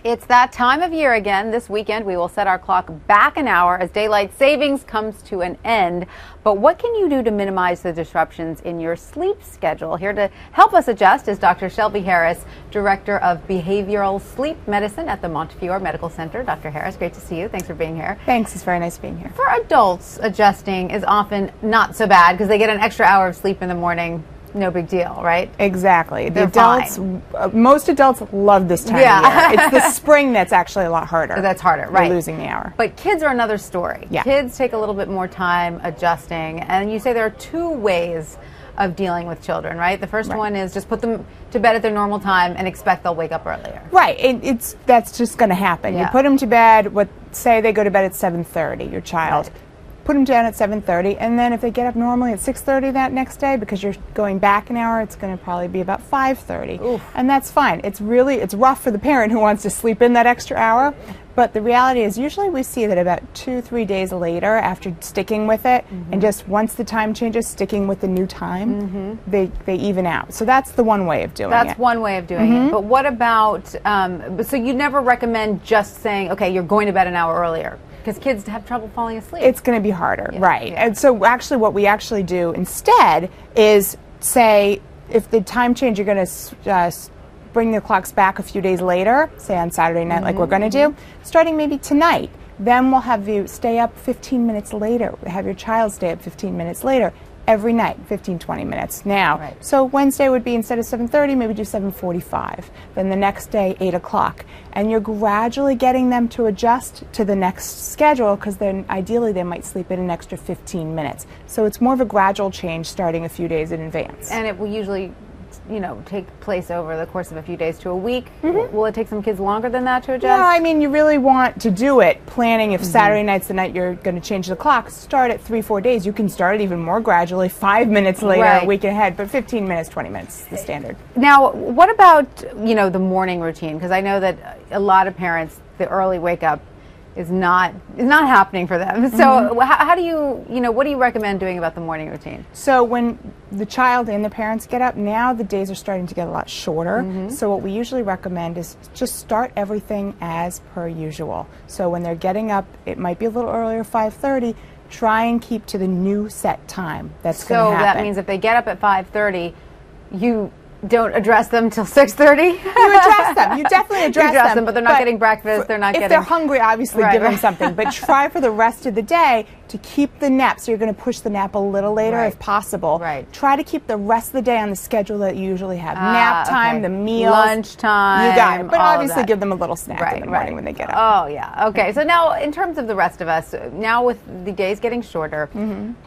It's that time of year again. This weekend, we will set our clock back an hour as daylight savings comes to an end. But what can you do to minimize the disruptions in your sleep schedule? Here to help us adjust is Dr. Shelby Harris, Director of Behavioral Sleep Medicine at the Montefiore Medical Center. Dr. Harris, great to see you. Thanks for being here. Thanks. It's very nice being here. For adults, adjusting is often not so bad because they get an extra hour of sleep in the morning. No big deal, right? Exactly. They're fine. Most adults love this time of year. It's the spring that's actually a lot harder. That's harder, right? They're losing the hour. But kids are another story. Yeah. Kids take a little bit more time adjusting, and you say there are two ways of dealing with children, right? The first one is just put them to bed at their normal time and expect they'll wake up earlier. Right. That's just going to happen. Yeah. You put them to bed. Say they go to bed at 7:30. Your child. Right. Put them down at 7:30, and then if they get up normally at 6:30 that next day, because you're going back an hour, it's going to probably be about 5:30. Oof. And that's fine. It's rough for the parent who wants to sleep in that extra hour, but the reality is usually we see that about 2-3 days later, after sticking with it, and just once the time changes, sticking with the new time, they even out. So that's the one way of doing it. That's one way of doing it. But what about, so you never recommend just saying, okay, you're going to bed an hour earlier? Because kids have trouble falling asleep. It's going to be harder, right. Yeah. And so actually what we actually do instead is say if the time change you're going to bring the clocks back a few days later, say on Saturday night like we're going to do, starting maybe tonight, then we'll have you stay up 15 minutes later, have your child stay up 15 minutes later. Every night, 15-20 minutes. Now, so Wednesday would be instead of 7:30, maybe do 7:45. Then the next day, 8 o'clock. And you're gradually getting them to adjust to the next schedule because then ideally they might sleep in an extra 15 minutes. So it's more of a gradual change starting a few days in advance. And it will usually, take place over the course of a few days to a week. Will it take some kids longer than that to adjust? No, I mean, you really want to do it planning if Saturday night's the night you're going to change the clock. Start at 3-4 days. You can start it even more gradually, 5 minutes later, a week ahead, but 15 minutes, 20 minutes is the standard. Now, what about, the morning routine? Because I know that a lot of parents, the early wake up is not happening for them. So how do you, what do you recommend doing about the morning routine? So when the child and the parents get up, now the days are starting to get a lot shorter. So what we usually recommend is just start everything as per usual. So when they're getting up, it might be a little earlier, 5:30, try and keep to the new set time. That's going to happen. So that means if they get up at 5:30, you don't address them till 6:30? You address them. You definitely address them, but they're not getting breakfast. They're not getting. If they're hungry, obviously give them something. But try for the rest of the day to keep the nap. So you're going to push the nap a little later if possible. Try to keep the rest of the day on the schedule that you usually have. Nap time, the meals. Lunchtime. You got it. But obviously give them a little snack in the morning when they get up. Oh, yeah. Okay. So now in terms of the rest of us, now with the days getting shorter,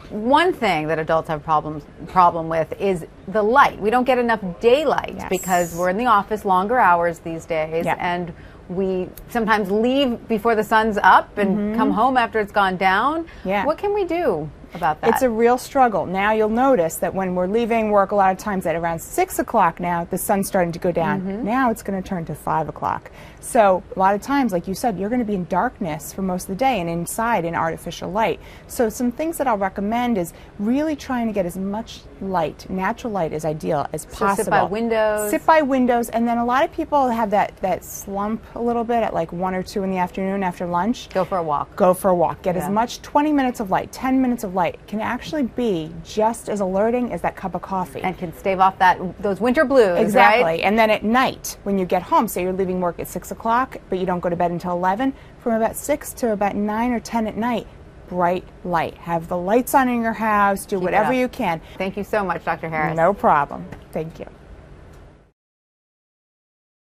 one thing that adults have problem with is the light. We don't get enough daylight because we're in the office longer hours these days, and we sometimes leave before the sun's up and come home after it's gone down. What can we do about that? It's a real struggle. Now you'll notice that when we're leaving work a lot of times at around 6 o'clock now, the sun's starting to go down. Now it's going to turn to 5 o'clock. So a lot of times, like you said, you're going to be in darkness for most of the day and inside in artificial light. So some things that I'll recommend is really trying to get as much light, natural light is ideal as possible. Sit by windows. Sit by windows, and then a lot of people have that slump a little bit at like 1 or 2 in the afternoon after lunch. Go for a walk. Go for a walk. Get as much 20 minutes of light, 10 minutes of light can actually be just as alerting as that cup of coffee. And can stave off those winter blues, exactly. right? And then at night, when you get home, say you're leaving work at 6 o'clock, but you don't go to bed until 11, from about 6 to about 9 or 10 at night, bright light. Have the lights on in your house, do whatever you can. Thank you so much, Dr. Harris. No problem. Thank you.